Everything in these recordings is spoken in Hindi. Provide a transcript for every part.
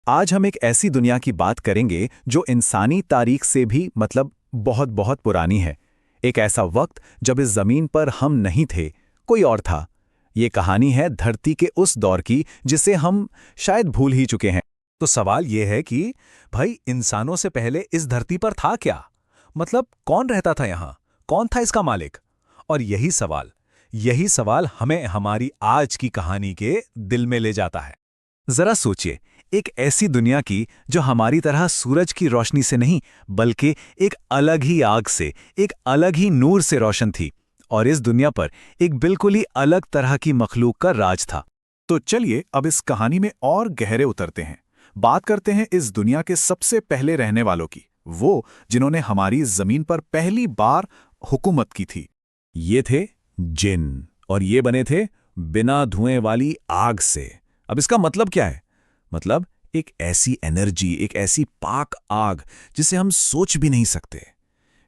आज हम एक ऐसी दुनिया की बात करेंगे जो इंसानी तारीख से भी बहुत बहुत पुरानी है। एक ऐसा वक्त जब इस जमीन पर हम नहीं थे, कोई और था। ये कहानी है धरती के उस दौर की जिसे हम शायद भूल ही चुके हैं। तो सवाल यह है कि भाई इंसानों से पहले इस धरती पर था क्या? मतलब कौन रहता था यहां? कौन था इसका मालिक? और यही सवाल हमें हमारी आज की कहानी के दिल में ले जाता है। जरा सोचिए, एक ऐसी दुनिया की जो हमारी तरह सूरज की रोशनी से नहीं, बल्कि एक अलग ही आग से, एक अलग ही नूर से रोशन थी। और इस दुनिया पर एक बिल्कुल ही अलग तरह की मखलूक का राज था। तो चलिए अब इस कहानी में और गहरे उतरते हैं। बात करते हैं इस दुनिया के सबसे पहले रहने वालों की, वो जिन्होंने हमारी जमीन पर पहली बार हुकूमत की थी। ये थे जिन, और ये बने थे बिना धुएं वाली आग से। अब इसका मतलब क्या है? मतलब एक ऐसी एनर्जी, एक ऐसी पाक आग जिसे हम सोच भी नहीं सकते।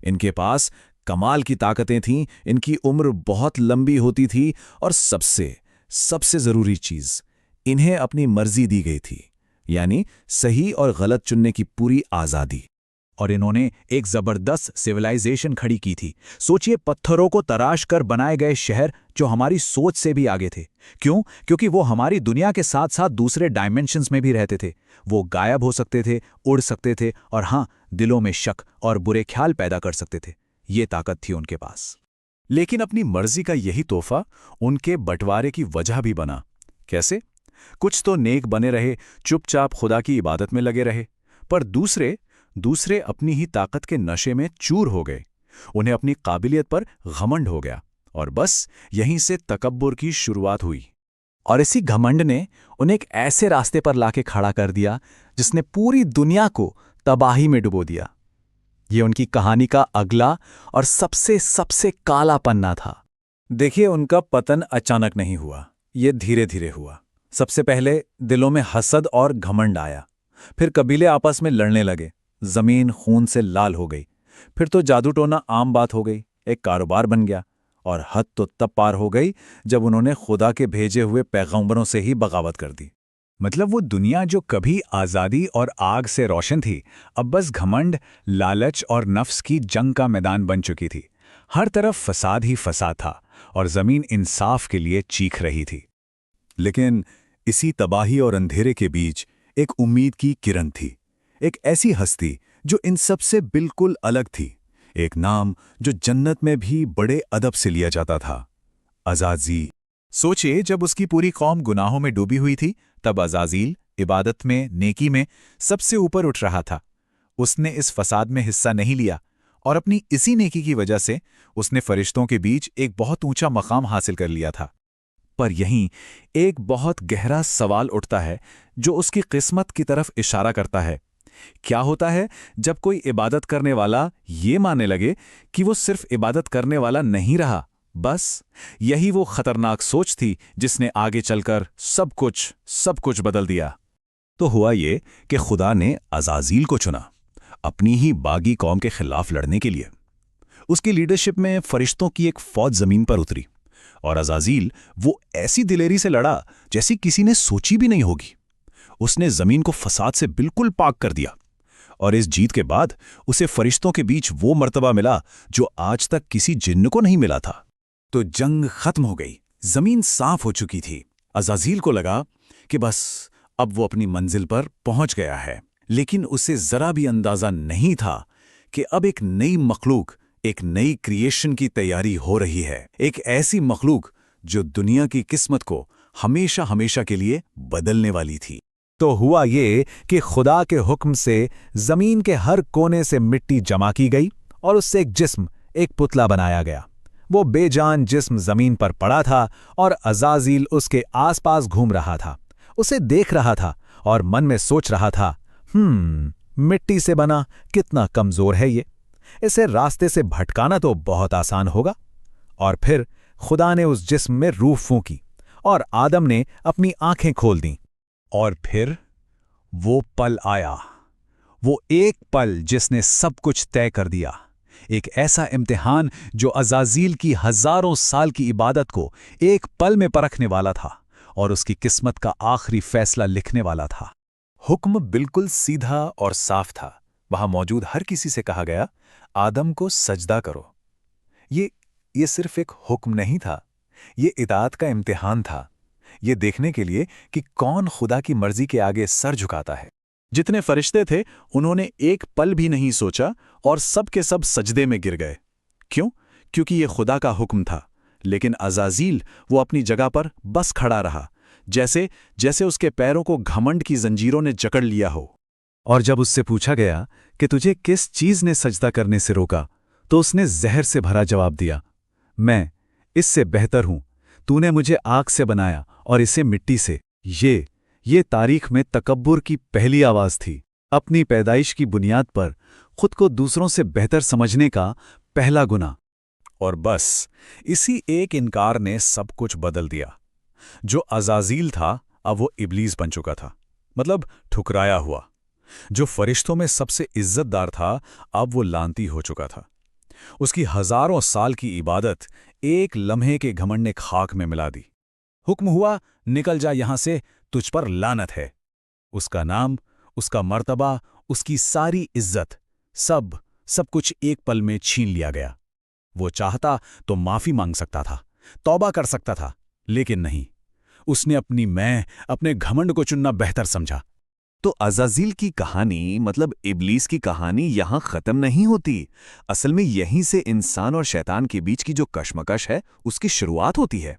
इनके पास कमाल की ताकतें थीं, इनकी उम्र बहुत लंबी होती थी, और सबसे जरूरी चीज, इन्हें अपनी मर्जी दी गई थी, यानी सही और गलत चुनने की पूरी आजादी। और इन्होंने एक जबरदस्त सिविलाइजेशन खड़ी की थी। सोचिए, पत्थरों को तराश कर बनाए गए शहर जो हमारी सोच से भी आगे थे। क्यों? क्योंकि वो हमारी दुनिया के साथ साथ दूसरे डायमेंशंस में भी रहते थे। वो गायब हो सकते थे, उड़ सकते थे, और हां, दिलों में शक और बुरे ख्याल पैदा कर सकते थे। ये ताकत थी उनके पास। लेकिन अपनी मर्जी का यही तोहफा उनके बंटवारे की वजह भी बना। कैसे? कुछ तो नेक बने रहे, चुपचाप खुदा की इबादत में लगे रहे, पर दूसरे अपनी ही ताकत के नशे में चूर हो गए। उन्हें अपनी काबिलियत पर घमंड हो गया, और बस यहीं से तकब्बुर की शुरुआत हुई। और इसी घमंड ने उन्हें एक ऐसे रास्ते पर लाके खड़ा कर दिया जिसने पूरी दुनिया को तबाही में डुबो दिया। ये उनकी कहानी का अगला और सबसे सबसे काला पन्ना था। देखिए, उनका पतन अचानक नहीं हुआ, ये धीरे धीरे हुआ। सबसे पहले दिलों में हसद और घमंड आया, फिर कबीले आपस में लड़ने लगे, जमीन खून से लाल हो गई, फिर तो जादू टोना आम बात हो गई, एक कारोबार बन गया। और हद तो तब पार हो गई जब उन्होंने खुदा के भेजे हुए पैगंबरों से ही बगावत कर दी। मतलब वो दुनिया जो कभी आज़ादी और आग से रोशन थी, अब बस घमंड, लालच और नफ्स की जंग का मैदान बन चुकी थी। हर तरफ फसाद ही फसाद था, और जमीन इंसाफ के लिए चीख रही थी। लेकिन इसी तबाही और अंधेरे के बीच एक उम्मीद की किरण थी। एक ऐसी हस्ती जो इन सब से बिल्कुल अलग थी। एक नाम जो जन्नत में भी बड़े अदब से लिया जाता था, अज़ाज़ील। सोचिए, जब उसकी पूरी कौम गुनाहों में डूबी हुई थी, तब अज़ाज़ील इबादत में, नेकी में सबसे ऊपर उठ रहा था। उसने इस फसाद में हिस्सा नहीं लिया, और अपनी इसी नेकी की वजह से उसने फरिश्तों के बीच एक बहुत ऊंचा मकाम हासिल कर लिया था। पर यहीं एक बहुत गहरा सवाल उठता है जो उसकी किस्मत की तरफ इशारा करता है। क्या होता है जब कोई इबादत करने वाला ये मानने लगे कि वो सिर्फ इबादत करने वाला नहीं रहा? बस यही वो खतरनाक सोच थी जिसने आगे चलकर सब कुछ बदल दिया। तो हुआ ये कि खुदा ने अज़ाज़ील को चुना, अपनी ही बागी कौम के खिलाफ लड़ने के लिए। उसकी लीडरशिप में फरिश्तों की एक फौज जमीन पर उतरी, और अज़ाज़ील वो ऐसी दिलेरी से लड़ा जैसी किसी ने सोची भी नहीं होगी। उसने जमीन को फसाद से बिल्कुल पाक कर दिया, और इस जीत के बाद उसे फरिश्तों के बीच वो मर्तबा मिला जो आज तक किसी जिन्न को नहीं मिला था। तो जंग खत्म हो गई, जमीन साफ हो चुकी थी। अज़ाज़ील को लगा कि बस अब वो अपनी मंजिल पर पहुंच गया है। लेकिन उसे जरा भी अंदाजा नहीं था कि अब एक नई मखलूक, एक नई क्रिएशन की तैयारी हो रही है। एक ऐसी मखलूक जो दुनिया की किस्मत को हमेशा हमेशा के लिए बदलने वाली थी। तो हुआ ये कि खुदा के हुक्म से जमीन के हर कोने से मिट्टी जमा की गई, और उससे एक जिस्म, एक पुतला बनाया गया। वो बेजान जिस्म जमीन पर पड़ा था, और अज़ाज़ील उसके आसपास घूम रहा था, उसे देख रहा था, और मन में सोच रहा था, मिट्टी से बना कितना कमजोर है ये, इसे रास्ते से भटकाना तो बहुत आसान होगा। और फिर खुदा ने उस जिस्म में रूह फूंकी, और आदम ने अपनी आंखें खोल दीं। और फिर वो पल आया, वो एक पल जिसने सब कुछ तय कर दिया। एक ऐसा इम्तिहान जो अज़ाज़ील की हजारों साल की इबादत को एक पल में परखने वाला था, और उसकी किस्मत का आखिरी फैसला लिखने वाला था। हुक्म बिल्कुल सीधा और साफ था। वहां मौजूद हर किसी से कहा गया, आदम को सजदा करो। ये सिर्फ एक हुक्म नहीं था, ये इताअत का इम्तिहान था। ये देखने के लिए कि कौन खुदा की मर्जी के आगे सर झुकाता है। जितने फरिश्ते थे उन्होंने एक पल भी नहीं सोचा और सब के सब सजदे में गिर गए। क्यों? क्योंकि ये खुदा का हुक्म था। लेकिन अज़ाज़ील वो अपनी जगह पर बस खड़ा रहा, जैसे उसके पैरों को घमंड की जंजीरों ने जकड़ लिया हो। और जब उससे पूछा गया कि तुझे किस चीज ने सजदा करने से रोका, तो उसने जहर से भरा जवाब दिया, मैं इससे बेहतर हूं। तूने मुझे आग से बनाया और इसे मिट्टी से। ये तारीख में तकब्बुर की पहली आवाज थी। अपनी पैदाइश की बुनियाद पर खुद को दूसरों से बेहतर समझने का पहला गुनाह। और बस इसी एक इनकार ने सब कुछ बदल दिया। जो अज़ाज़ील था अब वो इब्लीस बन चुका था, मतलब ठुकराया हुआ। जो फरिश्तों में सबसे इज्जतदार था अब वो लानती हो चुका था। उसकी हजारों साल की इबादत एक लम्हे के घमंड ने खाक में मिला दी। हुक्म हुआ, निकल जा यहां से, तुझ पर लानत है। उसका नाम, उसका मर्तबा, उसकी सारी इज्जत, सब कुछ एक पल में छीन लिया गया। वो चाहता तो माफी मांग सकता था, तौबा कर सकता था, लेकिन नहीं। उसने अपने घमंड को चुनना बेहतर समझा। तो अज़ाज़ील की कहानी, मतलब इब्लीस की कहानी, यहाँ ख़त्म नहीं होती। असल में यहीं से इंसान और शैतान के बीच की जो कशमकश है उसकी शुरुआत होती है।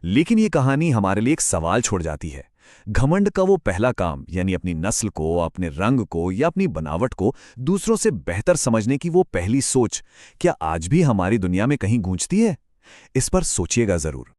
लेकिन ये कहानी हमारे लिए एक सवाल छोड़ जाती है। घमंड का वो पहला काम, यानी अपनी नस्ल को, अपने रंग को या अपनी बनावट को दूसरों से बेहतर समझने की वो पहली सोच, क्या आज भी हमारी दुनिया में कहीं गूंजती है? इस पर सोचिएगा ज़रूर।